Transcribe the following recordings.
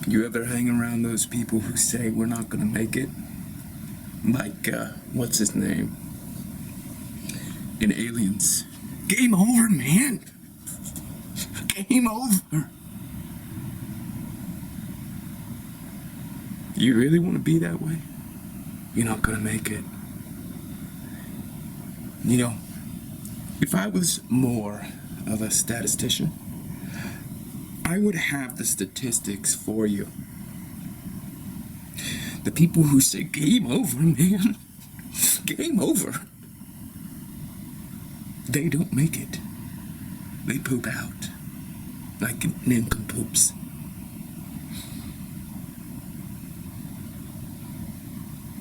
You ever hang around those people who say we're not gonna make it? Like, what's his name? In Aliens. Game over, man! Game over! You really want to be that way? You're not gonna make it. You know, if I was more of a statistician, I would have the statistics for you. The people who say, game over, man. Game over. They don't make it. They poop out. Like nincompoops.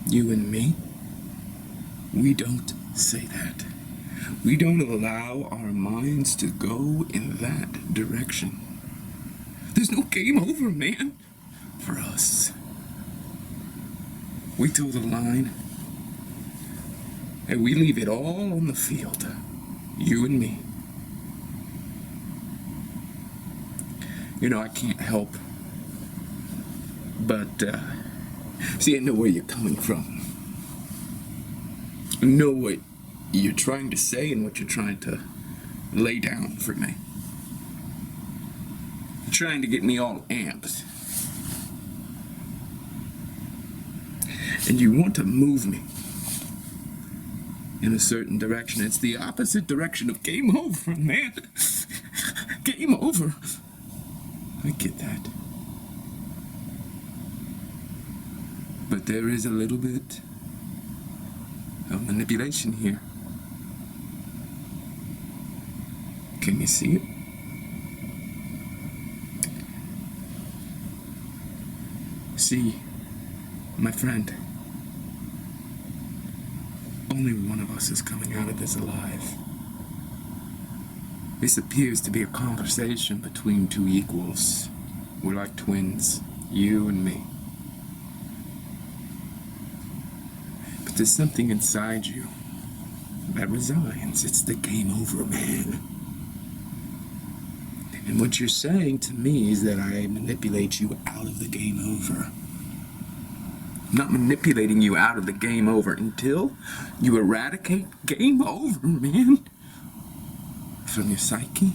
You and me, we don't say that. We don't allow our minds to go in that direction. There's no game over, man, for us. We toe the line, and we leave it all on the field. You and me. You know, I can't help but, see, I know where you're coming from. I know what you're trying to say and what you're trying to lay down for me. You're trying to get me all amped. And you want to move me in a certain direction. It's the opposite direction of game over, man. Game over. I get that. But there is a little bit of manipulation here. Can you see it? See, my friend, only one of us is coming out of this alive. This appears to be a conversation between two equals. We're like twins, you and me. But there's something inside you that resigns. It's the game over, man. And what you're saying to me is that I manipulate you out of the game over. I'm not manipulating you out of the game over until you eradicate game over, man. From your psyche,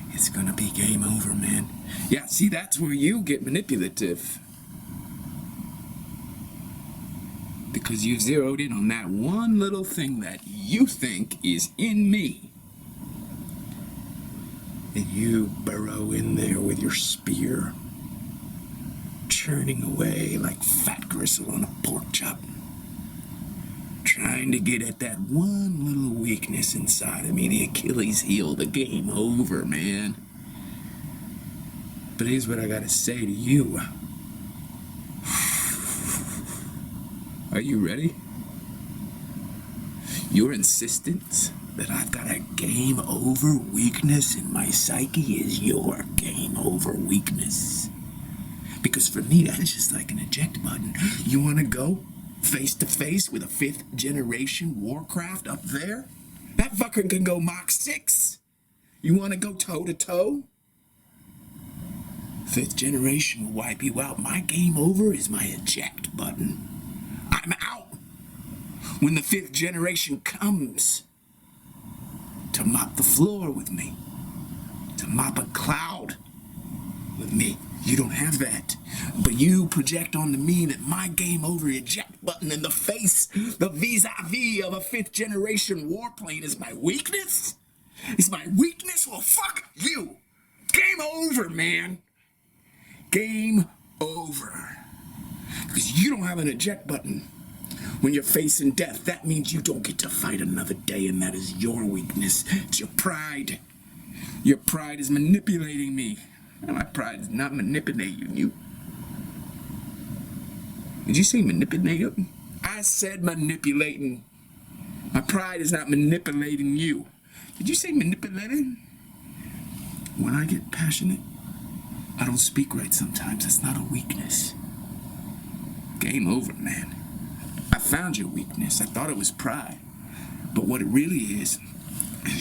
it's gonna be game over, man. Yeah, see, that's where you get manipulative. Because you've zeroed in on that one little thing that you think is in me. And you burrow in there with your spear, churning away like fat gristle on a pork chop. Trying to get at that one little weakness inside of me, the Achilles heel, the game over, man. But here's what I gotta say to you. Are you ready? Your insistence that I've got a game over weakness in my psyche is your game over weakness. Because for me, that's just like an eject button. You wanna go face to face with a 5th generation Warcraft up there? That fucker can go Mach 6. You want to go toe to toe? 5th generation will wipe you out. My game over is my eject button. I'm out. When the 5th generation comes to mop the floor with me, to mop a cloud with me. You don't have that. But you project onto me that my game over eject button in the face, the vis-a-vis of a 5th generation warplane is my weakness? Is my weakness? Well, fuck you. Game over, man. Game over. Because you don't have an eject button. When you're facing death, that means you don't get to fight another day, and that is your weakness. It's your pride. Your pride is manipulating me. And my pride is not manipulating you. Did you say manipulating? I said manipulating. My pride is not manipulating you. Did you say manipulating? When I get passionate, I don't speak right sometimes. That's not a weakness. Game over, man. I found your weakness. I thought it was pride. But what it really is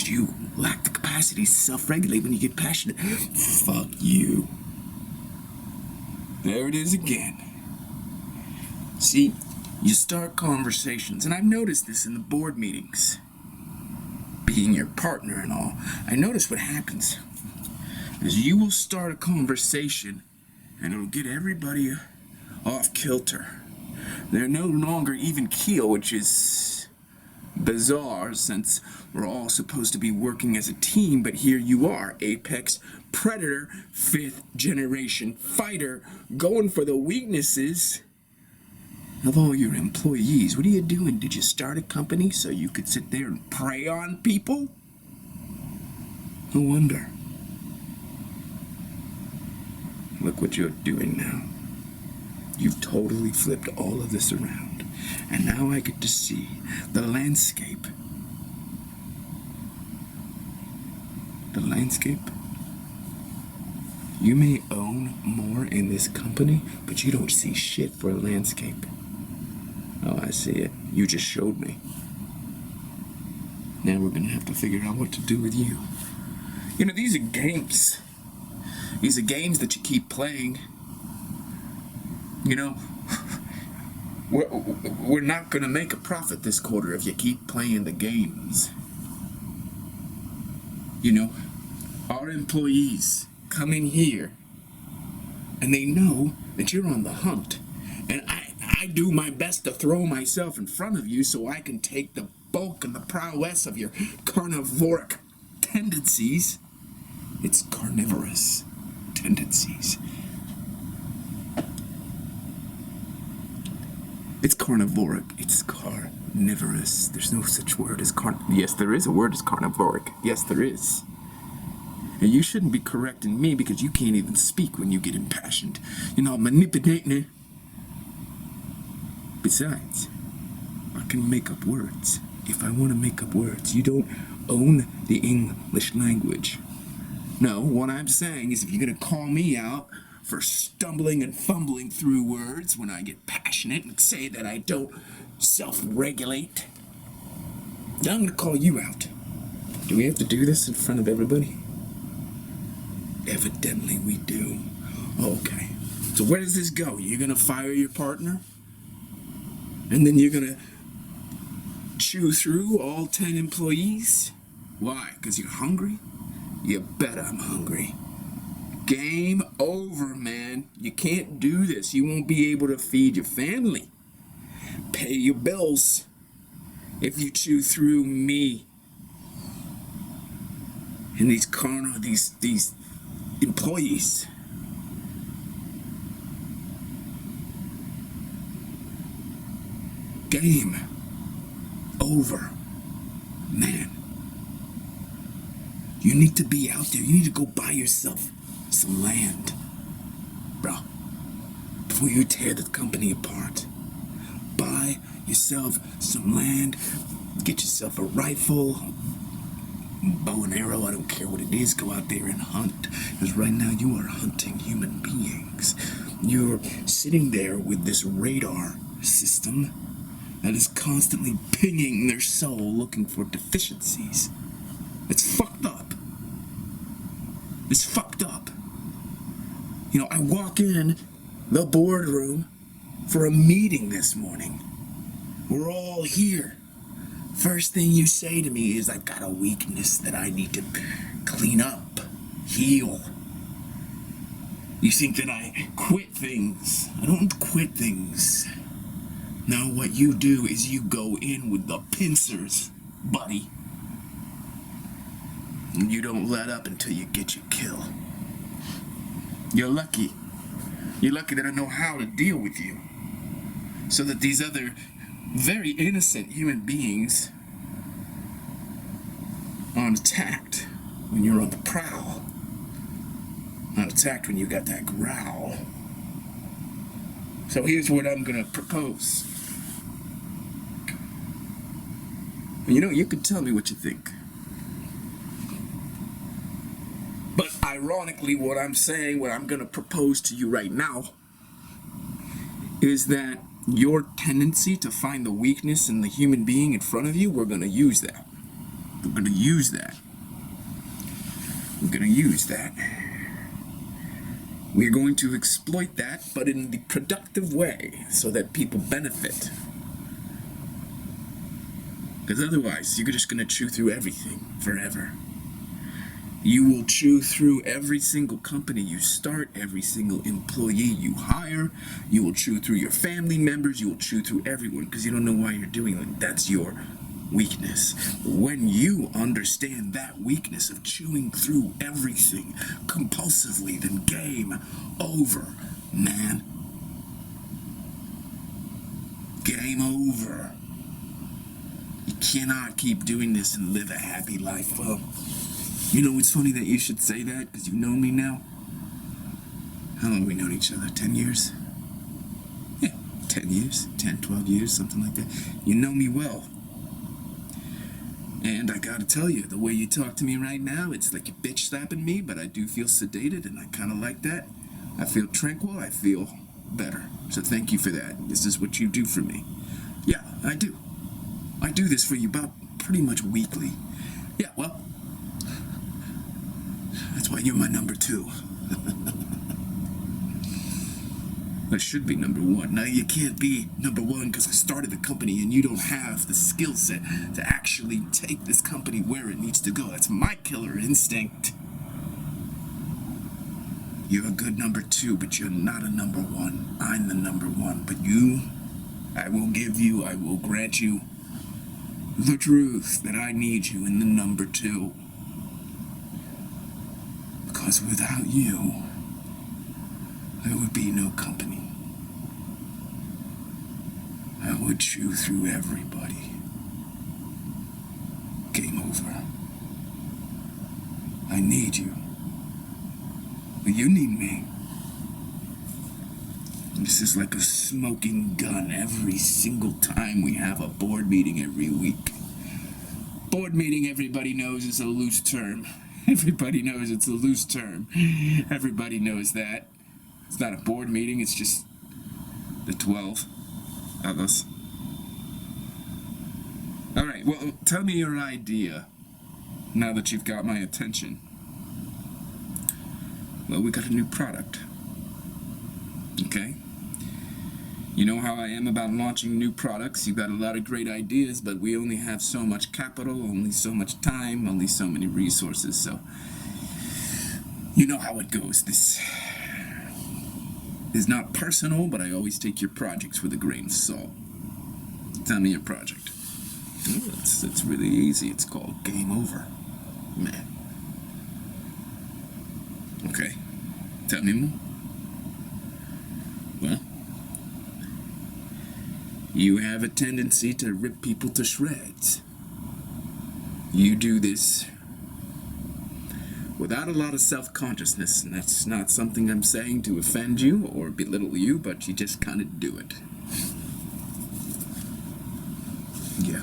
you lack the capacity to self-regulate when you get passionate. Fuck you. There it is again. See, you start conversations, and I've noticed this in the board meetings. Being your partner and all, I notice what happens is you will start a conversation, and it'll get everybody off kilter. They're no longer even keel, which is bizarre since we're all supposed to be working as a team, but here you are, apex predator, 5th generation fighter, going for the weaknesses of all your employees. What are you doing? Did you start a company so you could sit there and prey on people? No wonder. Look what you're doing now. You've totally flipped all of this around. And now I get to see the landscape. The landscape? You may own more in this company, but you don't see shit for a landscape. Oh, I see it. You just showed me. Now we're gonna have to figure out what to do with you. You know, these are games. These are games that you keep playing. You know, we're not gonna make a profit this quarter if you keep playing the games. You know, our employees come in here and they know that you're on the hunt. And I do my best to throw myself in front of you so I can take the bulk and the prowess of your carnivoric tendencies. It's carnivorous tendencies. It's carnivoric. It's carnivorous. There's no such word as Yes, there is a word as carnivoric. Yes, there is. And you shouldn't be correcting me because you can't even speak when you get impassioned. You know, manipulating it. Besides, I can make up words. If I want to make up words, you don't own the English language. No, what I'm saying is if you're going to call me out for stumbling and fumbling through words when I get passionate and say that I don't self-regulate, then I'm going to call you out. Do we have to do this in front of everybody? Evidently we do. Okay. So where does this go? You're going to fire your partner? And then you're going to chew through all 10 employees? Why? Because you're hungry? You bet I'm hungry. Game over, man. You can't do this. You won't be able to feed your family, pay your bills, if you chew through me and these employees. Game over, man. You need to be out there. You need to go buy yourself some land, bro, before you tear the company apart. Buy yourself some land, get yourself a rifle, bow and arrow, I don't care what it is. Go out there and hunt, because right now you are hunting human beings. You're sitting there with this radar system that is constantly pinging their soul looking for deficiencies. It's fucked up. It's fucked up. You know, I walk in the boardroom for a meeting this morning. We're all here. First thing you say to me is, I've got a weakness that I need to clean up, heal. You think that I quit things. I don't quit things. Now what you do is you go in with the pincers, buddy. And you don't let up until you get your kill. You're lucky. You're lucky that I know how to deal with you. So that these other very innocent human beings aren't attacked when you're on the prowl. Not attacked when you got that growl. So here's what I'm gonna propose. You know, you can tell me what you think. But ironically, what I'm saying, what I'm gonna propose to you right now, is that your tendency to find the weakness in the human being in front of you, we're gonna use that. We're gonna use that. We're gonna use that. We're going to exploit that, but in the productive way, so that people benefit. Because otherwise, you're just going to chew through everything forever. You will chew through every single company you start, every single employee you hire. You will chew through your family members. You will chew through everyone because you don't know why you're doing it. That's your weakness. When you understand that weakness of chewing through everything compulsively, then game over, man. Game over. You cannot keep doing this and live a happy life. Well, you know, it's funny that you should say that, because you know me now. How long have we known each other? 10 years? Yeah, 10 years, 10, 12 years, something like that. You know me well. And I gotta tell you, the way you talk to me right now, it's like you're bitch slapping me, but I do feel sedated, and I kinda like that. I feel tranquil, I feel better. So thank you for that. This is what you do for me. Yeah, I do. I do this for you about pretty much weekly. Yeah, well, that's why you're my number 2. I should be number 1. Now, you can't be number 1 because I started the company and you don't have the skill set to actually take this company where it needs to go. That's my killer instinct. You're a good number 2, but you're not a number 1. I'm the number 1. But you, I will grant you the truth that I need you in the number 2. Because without you, there would be no company. I would chew through everybody. Game over. I need you. But you need me. This is like a smoking gun every single time we have a board meeting every week. Board meeting, everybody knows, is a loose term. Everybody knows it's a loose term. Everybody knows that. It's not a board meeting, it's just the 12 of us. Alright, well, tell me your idea, now that you've got my attention. Well, we got a new product. Okay? You know how I am about launching new products. You've got a lot of great ideas, but we only have so much capital, only so much time, only so many resources, so you know how it goes. This is not personal, but I always take your projects with a grain of salt. Tell me your project. Oh, it's really easy. It's called Game Over, man. Okay, tell me more. Well, you have a tendency to rip people to shreds. You do this without a lot of self-consciousness, and that's not something I'm saying to offend you or belittle you, but you just kind of do it. Yeah.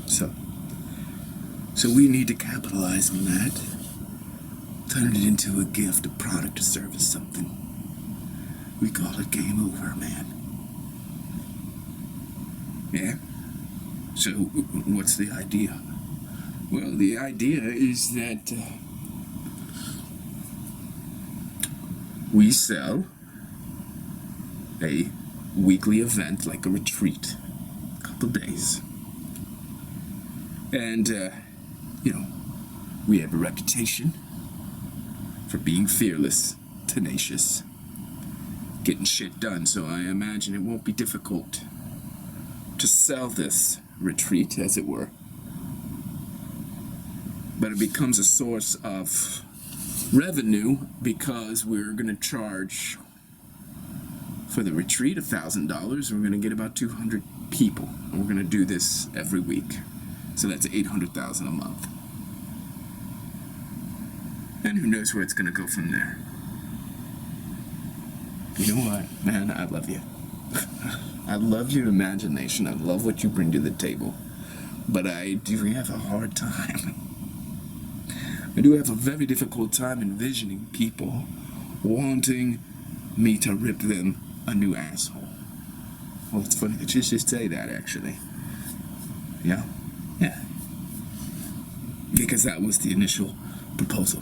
So we need to capitalize on that. Turn it into a gift, a product, a service, something. We call it Game Over, man. Yeah? So, what's the idea? Well, the idea is that we sell a weekly event, like a retreat, a couple days. And, we have a reputation for being fearless, tenacious, getting shit done, so I imagine it won't be difficult to sell this retreat, as it were. But it becomes a source of revenue because we're going to charge for the retreat $1,000. We're going to get about 200 people. And we're going to do this every week. So that's $800,000 a month. And who knows where it's going to go from there. You know what, man? I love you. I love your imagination. I love what you bring to the table. But I do have a hard time. I do have a very difficult time envisioning people wanting me to rip them a new asshole. Well, it's funny that you should say that, actually. Yeah? Yeah. Because that was the initial proposal.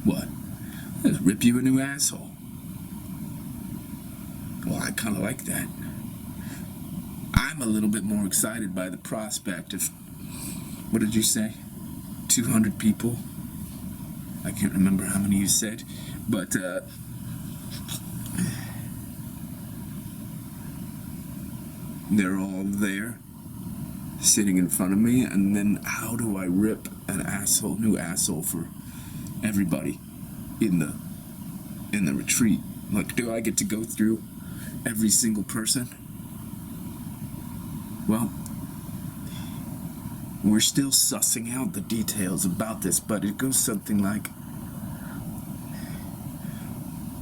What? Just rip you a new asshole. Well, I kind of like that. I'm a little bit more excited by the prospect of, what did you say? 200 people? I can't remember how many you said, but they're all there, sitting in front of me, and then how do I rip an asshole, new asshole for everybody in the retreat? Like, do I get to go through every single person? Well, we're still sussing out the details about this, but it goes something like,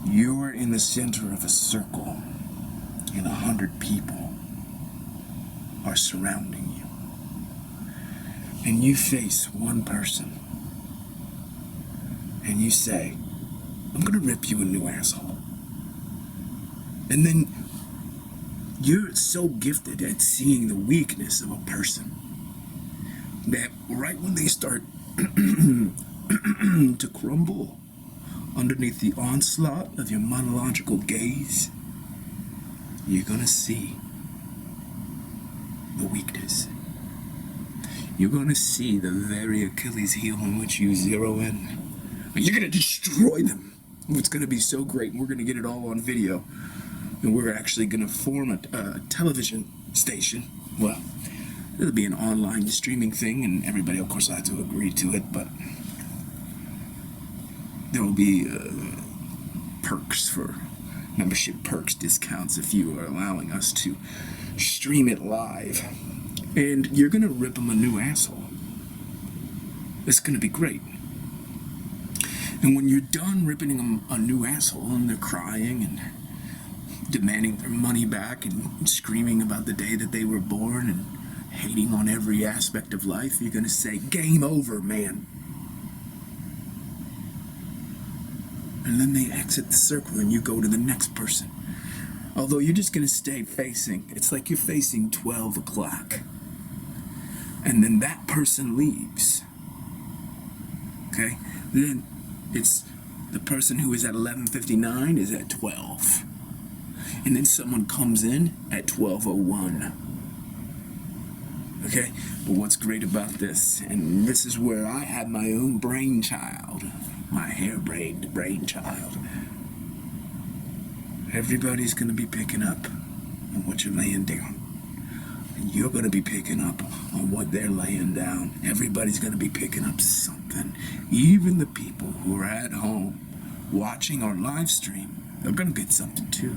you're in the center of a circle, and 100 people are surrounding you, and you face one person, and you say, I'm gonna rip you a new asshole. And then you're so gifted at seeing the weakness of a person that right when they start to crumble underneath the onslaught of your monological gaze, you're gonna see the weakness. You're gonna see the very Achilles heel on which you zero in. You're gonna destroy them. It's gonna be so great. We're gonna get it all on video. And we're actually gonna form a television station. Well, it'll be an online streaming thing, and everybody, of course, will have to agree to it, but there will be perks for membership perks, discounts if you are allowing us to stream it live. And you're gonna rip them a new asshole. It's gonna be great. And when you're done ripping them a new asshole and they're crying and demanding their money back and screaming about the day that they were born and hating on every aspect of life, you're gonna say, game over, man. And then they exit the circle and you go to the next person. Although you're just gonna stay facing, it's like you're facing 12 o'clock. And then that person leaves. Okay? Then it's the person who is at 11:59 is at 12. And then someone comes in at 12:01. Okay? But what's great about this, and this is where I had my own brainchild, my harebrained brainchild. Everybody's gonna be picking up on what you're laying down. And you're gonna be picking up on what they're laying down. Everybody's gonna be picking up something. Even the people who are at home watching our live stream, they're gonna get something too.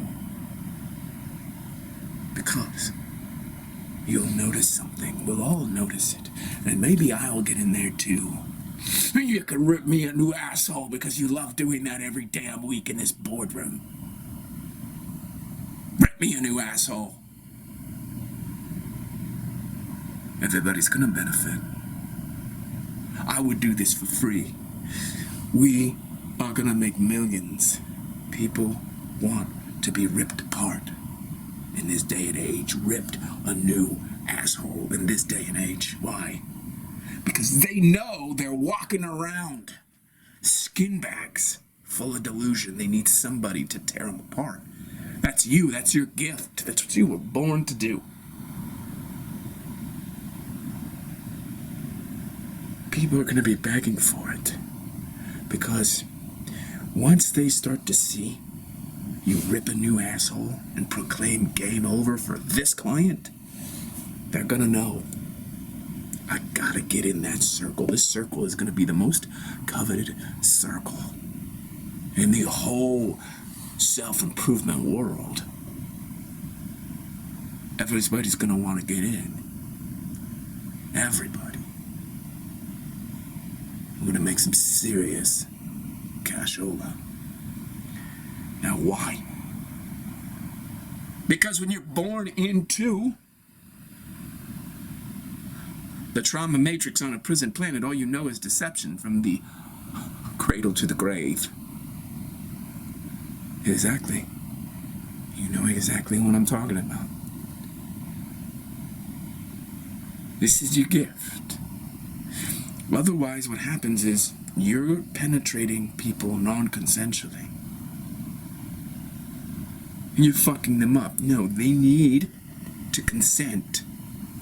Because you'll notice something. We'll all notice it. And maybe I'll get in there too. You can rip me a new asshole because you love doing that every damn week in this boardroom. Rip me a new asshole. Everybody's gonna benefit. I would do this for free. We are gonna make millions. People want to be ripped apart. In this day and age, ripped a new asshole in this day and age. Why? Because they know they're walking around skin bags full of delusion. They need somebody to tear them apart. That's you. That's your gift. That's what you were born to do. People are going to be begging for it. Because once they start to see you rip a new asshole and proclaim game over for this client, they're gonna know, I gotta get in that circle. This circle is gonna be the most coveted circle in the whole self-improvement world. Everybody's gonna want to get in. Everybody. We're gonna make some serious cashola. Now, why? Because when you're born into the trauma matrix on a prison planet, all you know is deception from the cradle to the grave. Exactly. You know exactly what I'm talking about. This is your gift. Otherwise, what happens is You're penetrating people non-consensually. You're fucking them up. No, they need to consent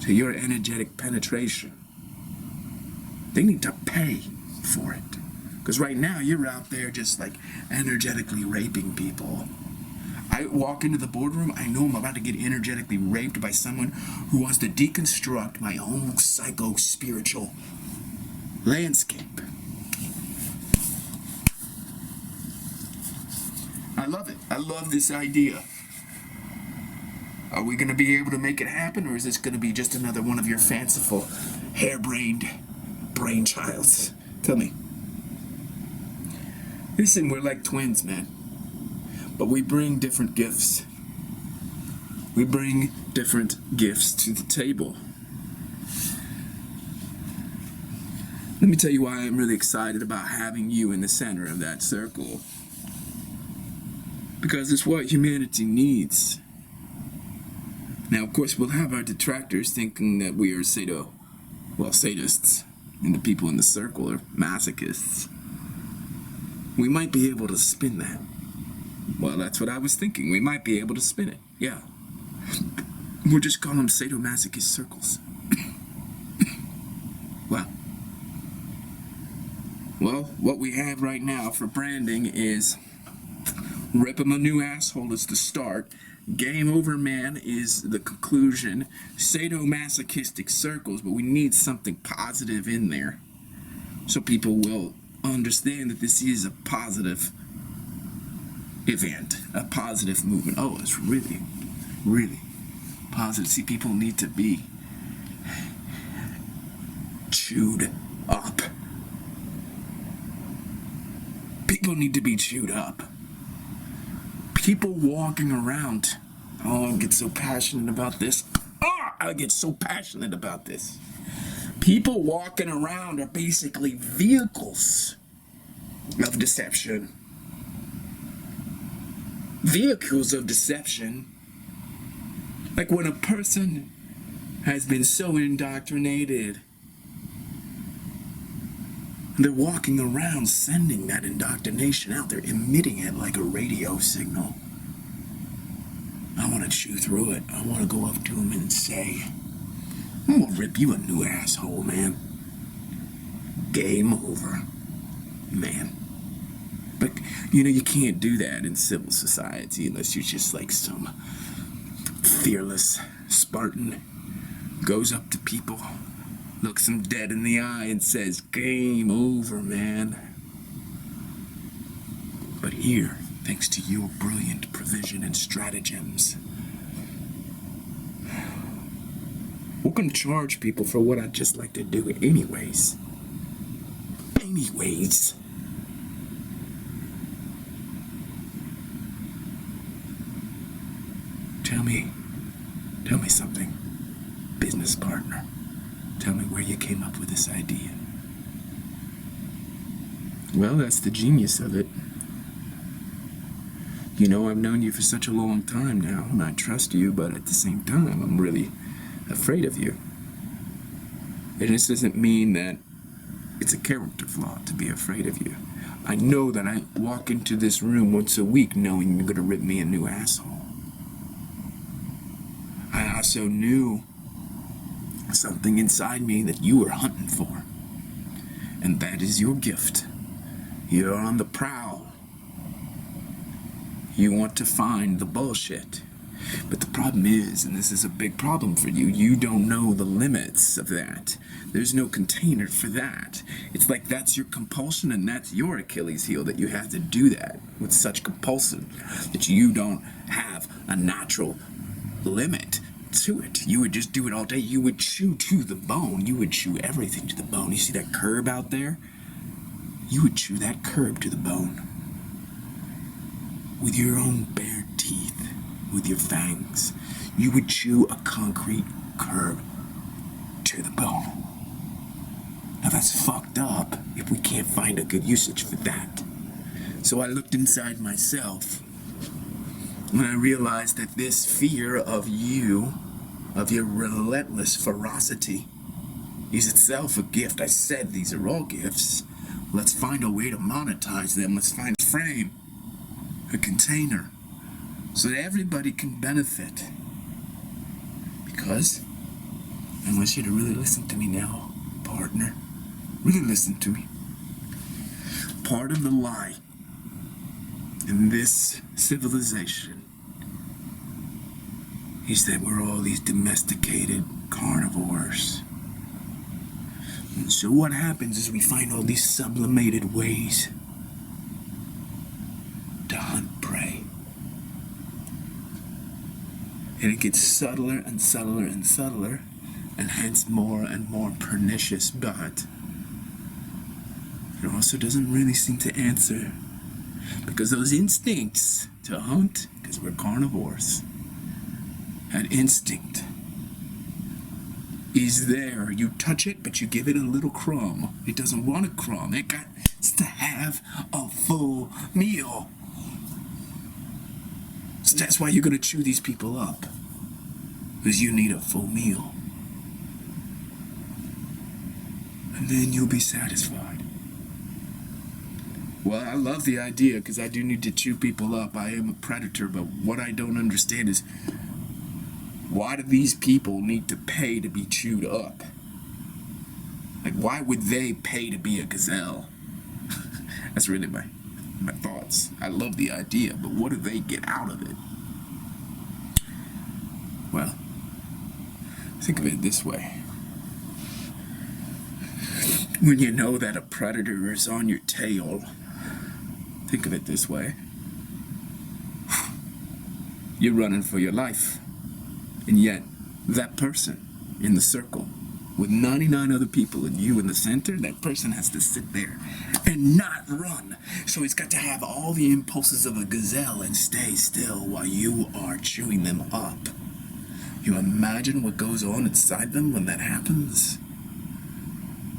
to your energetic penetration. They need to pay for it. Because right now, you're out there just like energetically raping people. I walk into the boardroom, I know I'm about to get energetically raped by someone who wants to deconstruct my own psycho-spiritual landscape. I love it. I love this idea. Are we going to be able to make it happen, or is this going to be just another one of your fanciful, harebrained brainchilds? Tell me. Listen, we're like twins, man. But we bring different gifts. We bring different gifts to the table. Let me tell you why I'm really excited about having you in the center of that circle. Because it's what humanity needs. Now, of course, we'll have our detractors thinking that we are sadists, and the people in the circle are masochists. We might be able to spin that. Well, that's what I was thinking. We might be able to spin it. Yeah. We'll just call them sadomasochist circles. Well, what we have right now for branding is rip 'em a new asshole is the start. Game over, man, is the conclusion. Sadomasochistic circles, but we need something positive in there. So people will understand that this is a positive event, a positive movement. Oh, it's really, really positive. See, people need to be chewed up. People need to be chewed up. People walking around. Oh, I get so passionate about this. I get so passionate about this. People walking around are basically vehicles of deception. Vehicles of deception. Like when a person has been so indoctrinated, they're walking around sending that indoctrination out. They're emitting it like a radio signal. I want to chew through it. I want to go up to him and say, I'm going to rip you a new asshole, man. Game over, man. But, you can't do that in civil society unless you're just like some fearless Spartan. Goes up to people, looks them dead in the eye and says, game over, man. But here, thanks to your brilliant provision and stratagems, we're gonna charge people for what I'd just like to do anyways. Tell me something, business partner. Tell me where you came up with this idea. Well, that's the genius of it. I've known you for such a long time now, and I trust you, but at the same time, I'm really afraid of you. And this doesn't mean that it's a character flaw to be afraid of you. I know that I walk into this room once a week knowing you're gonna rip me a new asshole. I also knew something inside me that you were hunting for. And that is your gift. You're on the prowl. You want to find the bullshit. But the problem is, and this is a big problem for you, you don't know the limits of that. There's no container for that. It's like that's your compulsion and that's your Achilles heel, that you have to do that with such compulsion that you don't have a natural limit to it. You would just do it all day. You would chew to the bone. You would chew everything to the bone. You see that curb out there? You would chew that curb to the bone. With your own bare teeth, with your fangs, you would chew a concrete curb to the bone. Now that's fucked up if we can't find a good usage for that. So I looked inside myself when I realized that this fear of you, of your relentless ferocity, is itself a gift. I said these are all gifts, Let's find a way to monetize them. Let's find a frame, a container, so that everybody can benefit. Because I want you to really listen to me now, partner. Really listen to me. Part of the lie in this civilization is that we're all these domesticated carnivores. And so what happens is we find all these sublimated ways to hunt prey. And it gets subtler and subtler and subtler, and hence more and more pernicious, but it also doesn't really seem to answer, because those instincts to hunt, because we're carnivores, that instinct is there. You touch it, but you give it a little crumb. It doesn't want a crumb. It got to have a full meal. So that's why you're going to chew these people up, because you need a full meal. And then you'll be satisfied. Well, I love the idea, because I do need to chew people up. I am a predator, but what I don't understand is, why do these people need to pay to be chewed up? Like, why would they pay to be a gazelle? That's really my thoughts. I love the idea, but what do they get out of it? Well, think of it this way. When you know that a predator is on your tail, think of it this way. You're running for your life. And yet, that person in the circle, with 99 other people and you in the center, that person has to sit there and not run. So he's got to have all the impulses of a gazelle and stay still while you are chewing them up. You imagine what goes on inside them when that happens?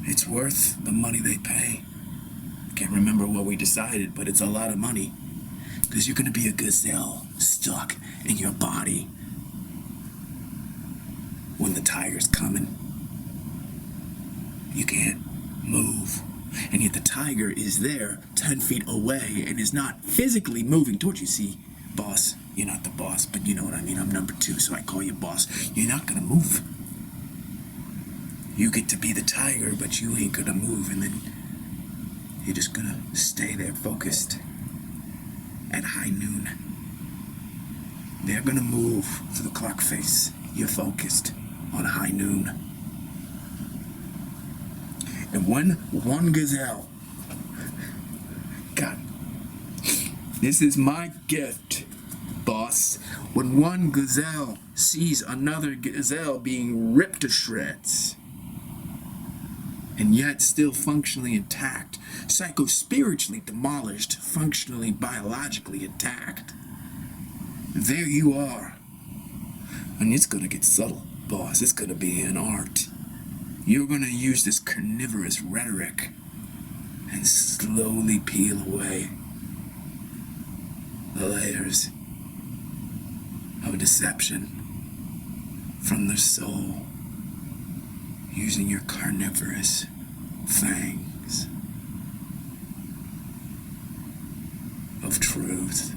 It's worth the money they pay. I can't remember what we decided, but it's a lot of money. Because you're going to be a gazelle stuck in your body when the tiger's coming. You can't move. And yet the tiger is there 10 feet away and is not physically moving towards you. See, boss, you're not the boss, but you know what I mean. I'm number 2, so I call you boss. You're not going to move. You get to be the tiger, but you ain't going to move. And then you're just going to stay there focused. At high noon, they're going to move to the clock face. You're focused on high noon. And when one gazelle, God, this is my gift, boss. When one gazelle sees another gazelle being ripped to shreds, and yet still functionally intact, psycho-spiritually demolished, functionally, biologically intact, there you are. And it's going to get subtle, boss. It's going to be an art. You're going to use this carnivorous rhetoric and slowly peel away the layers of deception from their soul, using your carnivorous fangs of truth.